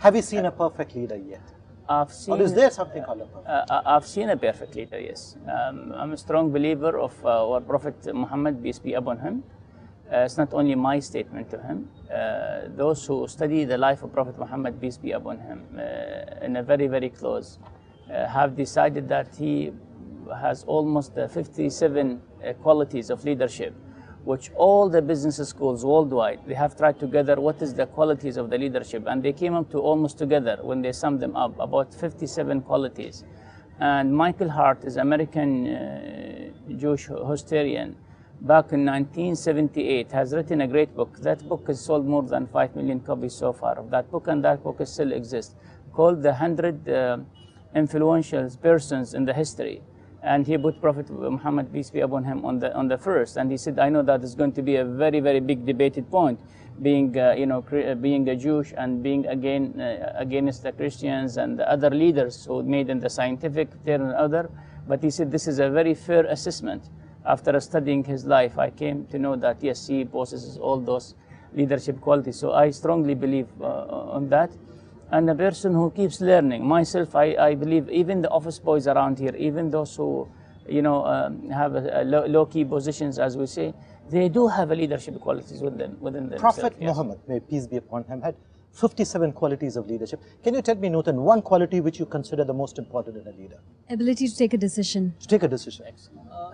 Have you seen a perfect leader yet? I've seen, or is there something called a perfect? I've seen a perfect leader, yes. I'm a strong believer of our Prophet Muhammad, peace be upon him. It's not only my statement to him. Those who study the life of Prophet Muhammad, peace be upon him, in a very, very close, have decided that he has almost 57 qualities of leadership, which all the business schools worldwide, they have tried together what is the qualities of the leadership, and they came up to almost together when they summed them up, about 57 qualities. And Michael Hart is American Jewish historian, back in 1978, has written a great book. That book has sold more than 5 million copies so far of that book, and that book still exists, called The 100 Influential Persons in the History. And he put Prophet Muhammad, peace be upon him, on the first. And he said, I know that is going to be a very, very big debated point, being being a Jewish and being against the Christians and the other leaders who made in the scientific turn and other. But he said this is a very fair assessment. After studying his life, I came to know that yes, he possesses all those leadership qualities. So I strongly believe on that. And a person who keeps learning. Myself, I believe even the office boys around here, even those who, have low-key positions, as we say, they do have a leadership qualities within themselves. Prophet Muhammad, may peace be upon him, had 57 qualities of leadership. Can you tell me, Nutan, one quality which you consider the most important in a leader? Ability to take a decision. To take a decision.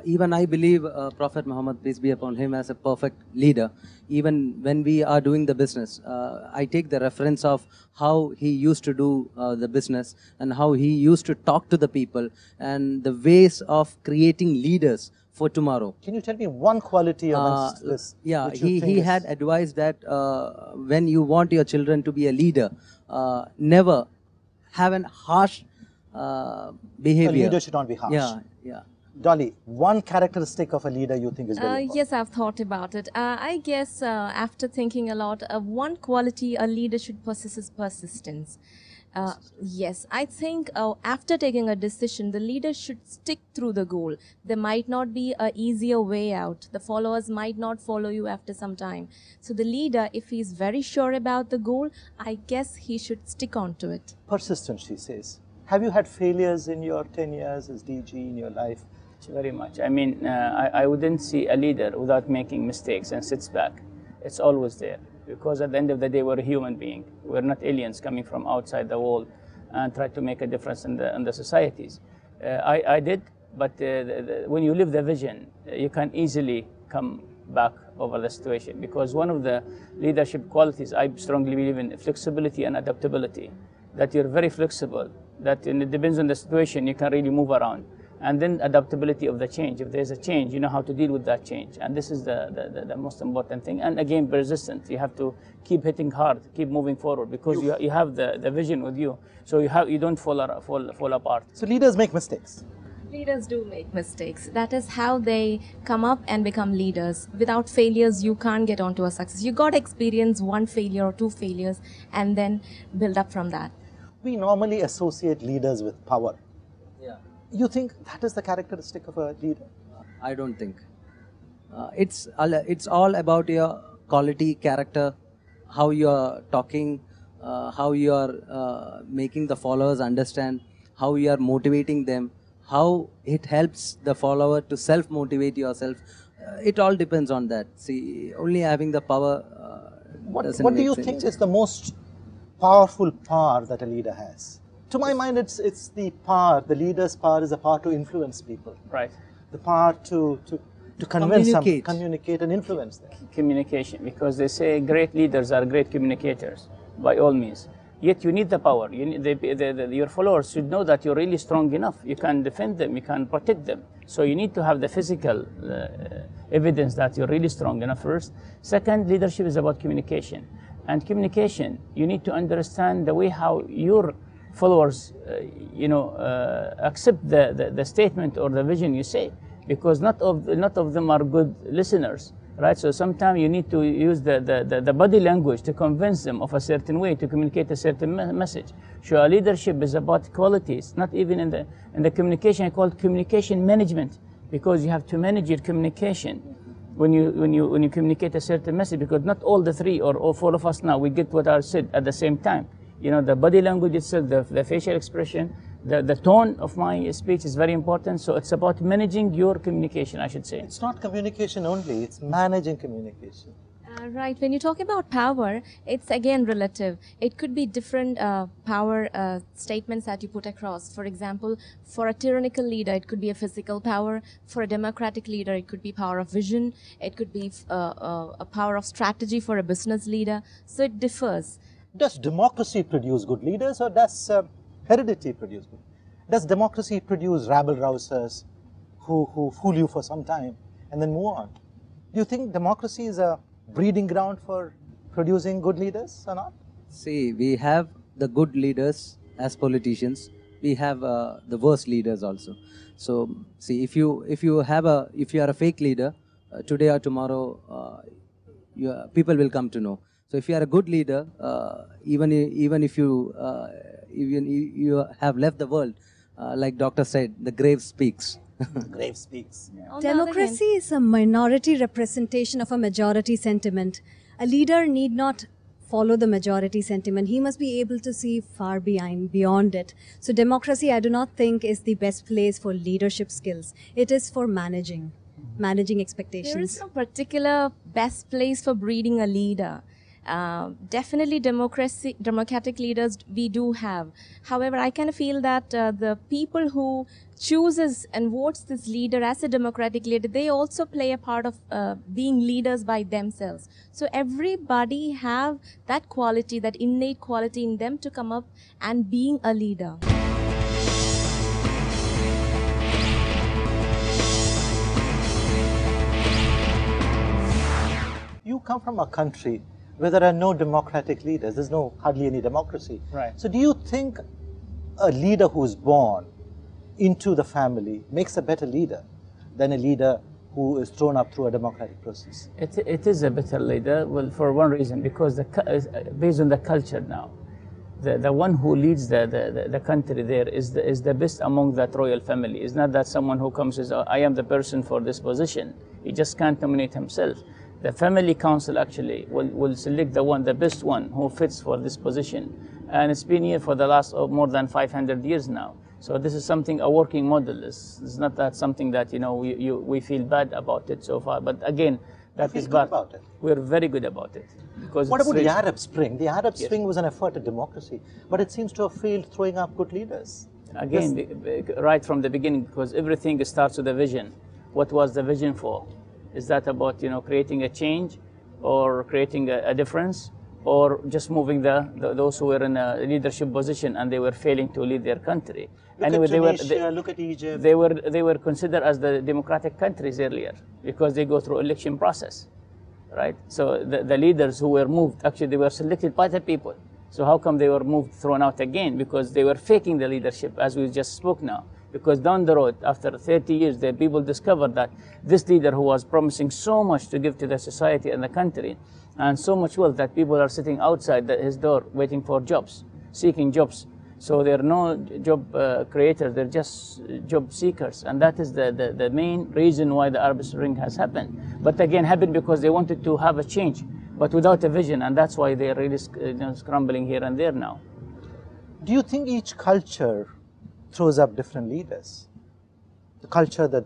Even I believe Prophet Muhammad, peace be upon him, as a perfect leader. Even when we are doing the business, I take the reference of how he used to do the business and how he used to talk to the people and the ways of creating leaders for tomorrow. Can you tell me one quality amongst this? Yeah, he had advised that when you want your children to be a leader, never have an harsh behavior. A leader should not be harsh. Yeah. Dolly, one characteristic of a leader you think is very important? Yes, I've thought about it. I guess after thinking a lot, one quality a leader should possess is persistence. Yes, I think after taking a decision, the leader should stick through the goal. There might not be an easier way out. The followers might not follow you after some time. So the leader, if he's very sure about the goal, I guess he should stick on to it. Persistence, she says. Have you had failures in your 10 years as DG in your life? Very much. I mean, I wouldn't see a leader without making mistakes and sits back. It's always there. Because at the end of the day, we're a human being. We're not aliens coming from outside the world and try to make a difference in the societies. I did, but when you live the vision, you can easily come back over the situation. Because one of the leadership qualities I strongly believe in, flexibility and adaptability. That you're very flexible, that it depends on the situation, you can really move around. And then adaptability of the change. If there's a change, you know how to deal with that change. And this is the most important thing. And again, persistence. You have to keep hitting hard, keep moving forward, because you have the vision with you. So you don't fall apart. So leaders make mistakes. Leaders do make mistakes. That is how they come up and become leaders. Without failures, you can't get onto a success. You got to experience one failure or two failures and then build up from that. We normally associate leaders with power. Yeah. You think that is the characteristic of a leader? I don't think. It's all about your quality, character, how you are talking, how you are making the followers understand, how you are motivating them, how it helps the follower to self-motivate yourself. It all depends on that. See, only having the power doesn't What do make you sense. think is the most powerful power that a leader has? To my mind, it's the power. The leader's power is the power to influence people. Right. The power to convince them, Communicate and influence them. Communication, because they say great leaders are great communicators, by all means. Yet you need the power. You need your followers should know that you're really strong enough. You can defend them, you can protect them. So you need to have the physical evidence that you're really strong enough first. Second, leadership is about communication. And communication, you need to understand the way how your followers, accept the statement or the vision you say, because not of them are good listeners, right? So sometimes you need to use the body language to convince them of a certain way to communicate a certain message. So leadership is about qualities, not even in the communication. I call it communication management, because you have to manage your communication when you communicate a certain message, because not all the three or all four of us now we get what I said at the same time. You know, the body language itself, the facial expression, the tone of my speech is very important. So it's about managing your communication, I should say. It's not communication only, it's managing communication. Right. When you talk about power, it's again relative. It could be different power statements that you put across. For example, for a tyrannical leader, it could be a physical power. For a democratic leader, it could be power of vision. It could be a power of strategy for a business leader. So it differs. Does democracy produce good leaders, or does heredity produce good? Does democracy produce rabble-rousers who fool you for some time and then move on? Do you think democracy is a breeding ground for producing good leaders or not? See, we have the good leaders as politicians. We have the worst leaders also. So, see, if you are a fake leader, today or tomorrow, people will come to know. So, if you are a good leader, even if you have left the world, like doctor said, the grave speaks. Grave speaks. On the other hand- Democracy is a minority representation of a majority sentiment. A leader need not follow the majority sentiment. He must be able to see far beyond it. So democracy, I do not think, is the best place for leadership skills. It is for managing expectations. There is no particular best place for breeding a leader. Definitely democratic leaders we do have. However, I kind of feel that the people who chooses and votes this leader as a democratic leader, they also play a part of being leaders by themselves. So everybody have that quality, that innate quality in them to come up and being a leader. You come from a country where there are no democratic leaders. There's hardly any democracy. Right. So do you think a leader who's born into the family makes a better leader than a leader who is thrown up through a democratic process? It is a better leader, well, for one reason, because based on the culture now, the one who leads the country there is the best among that royal family. It's not that someone who comes and says, oh, I am the person for this position. He just can't nominate himself. The family council actually will select the best one who fits for this position. And it's been here for the last more than 500 years now. So this is something, a working model. It's not that something that, you know, we feel bad about it so far. But again, that is bad. About it. We're very good about it. Because what about the Arab Spring? The Arab Spring was an effort at democracy, but it seems to have failed throwing up good leaders. Again, right from the beginning, because everything starts with a vision. What was the vision for? Is that about, you know, creating a change or creating a difference, or just moving those who were in a leadership position and they were failing to lead their country? Look at Tunisia, look at Egypt. They were considered as the democratic countries earlier because they go through election process, right? So the leaders who were moved, actually they were selected by the people. So how come they were moved, thrown out again? Because they were faking the leadership, as we just spoke now. Because down the road, after 30 years, the people discovered that this leader who was promising so much to give to the society and the country, and so much wealth that people are sitting outside his door waiting for jobs, seeking jobs. So they're no job creators, they're just job seekers. And that is the main reason why the Arab Spring has happened. But again, happened because they wanted to have a change, but without a vision, and that's why they're really scrambling here and there now. Do you think each culture throws up different leaders? The culture that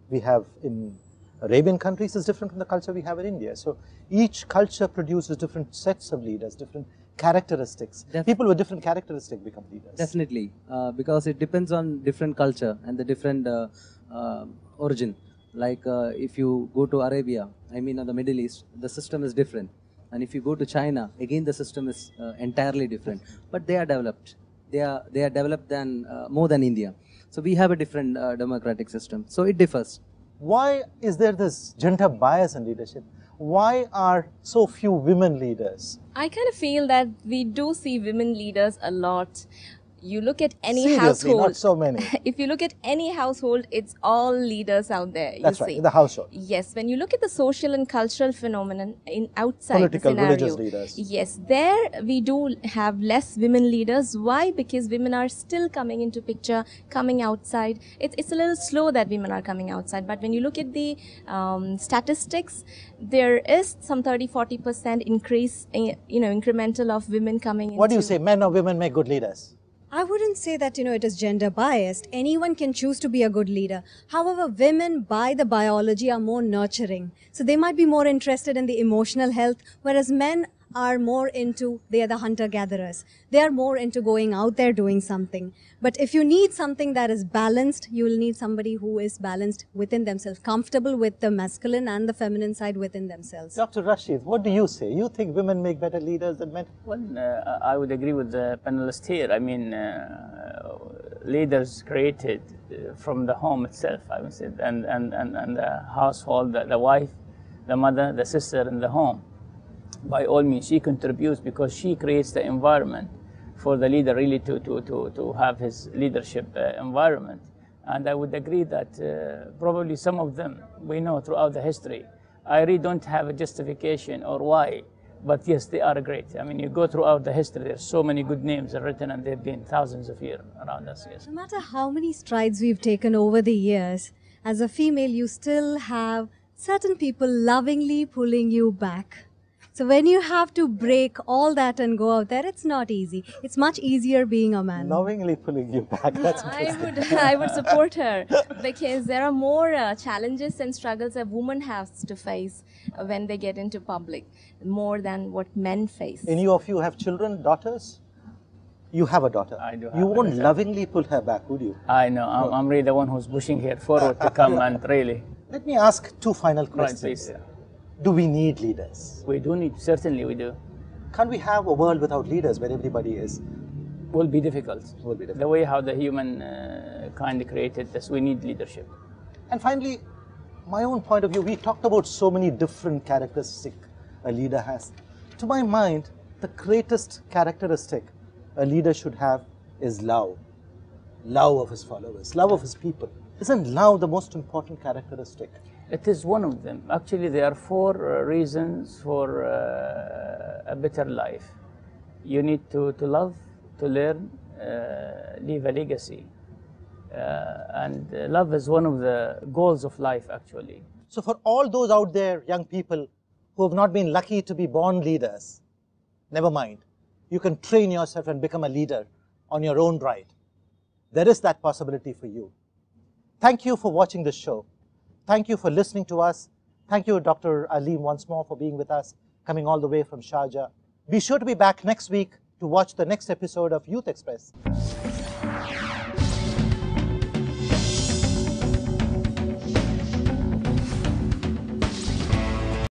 we have in Arabian countries is different from the culture we have in India. So each culture produces different sets of leaders, different characteristics. People with different characteristics become leaders. Definitely, because it depends on different culture and the different origin. Like if you go to Arabia, I mean the Middle East, the system is different. And if you go to China, again the system is entirely different. But they are developed. They are developed more than India. So we have a different democratic system. So it differs. Why is there this gender bias in leadership? Why are so few women leaders? I kind of feel that we do see women leaders a lot. You look at any Seriously, household. not so many. If you look at any household, it's all leaders out there. That's right, in the household. Yes, when you look at the social and cultural phenomenon in outside Political, the scenario, religious leaders. yes, there we do have less women leaders. Why? Because women are still coming into picture, coming outside. It's a little slow that women are coming outside. But when you look at the statistics, there is some 30-40% increase, incremental of women coming. What do you say? Men or women make good leaders? I wouldn't say that, it is gender biased. Anyone can choose to be a good leader. However, women by the biology are more nurturing. So they might be more interested in the emotional health, whereas men are more into, they are the hunter-gatherers. They are more into going out there doing something. But if you need something that is balanced, you will need somebody who is balanced within themselves, comfortable with the masculine and the feminine side within themselves. Dr. Rashid, what do you say? You think women make better leaders than men? Well, I would agree with the panelist here. I mean, leaders created from the home itself, I would say, and the household, the wife, the mother, the sister in the home. By all means, she contributes because she creates the environment for the leader really to have his leadership environment. And I would agree that probably some of them, we know throughout the history, I really don't have a justification or why, but yes, they are great. I mean, you go throughout the history, there's so many good names are written and they've been thousands of years around us, yes. No matter how many strides we've taken over the years, as a female, you still have certain people lovingly pulling you back. So when you have to break all that and go out there, it's not easy. It's much easier being a man. Lovingly pulling you back, that's interesting. I would support her because there are more challenges and struggles a woman has to face when they get into public, more than what men face. Any of you have children, daughters? You have a daughter. I do have You a won't daughter. lovingly pull her back, would you? I know, I'm really the one who's pushing her forward to come and really. Let me ask two final Right, questions. please. Do we need leaders? We do need, certainly we do. Can't we have a world without leaders where everybody is? Will be difficult. Will be difficult. The way how the human kind created this, we need leadership. And finally, my own point of view, we talked about so many different characteristics a leader has. To my mind, the greatest characteristic a leader should have is love. Love of his followers, love of his people. Isn't love the most important characteristic? It is one of them. Actually, there are four reasons for a better life. You need to love, to learn, leave a legacy. And love is one of the goals of life, actually. So for all those out there, young people, who have not been lucky to be born leaders, never mind. You can train yourself and become a leader on your own right. There is that possibility for you. Thank you for watching this show. Thank you for listening to us. Thank you, Dr. Alleem, once more for being with us, coming all the way from Sharjah. Be sure to be back next week to watch the next episode of Youth Express.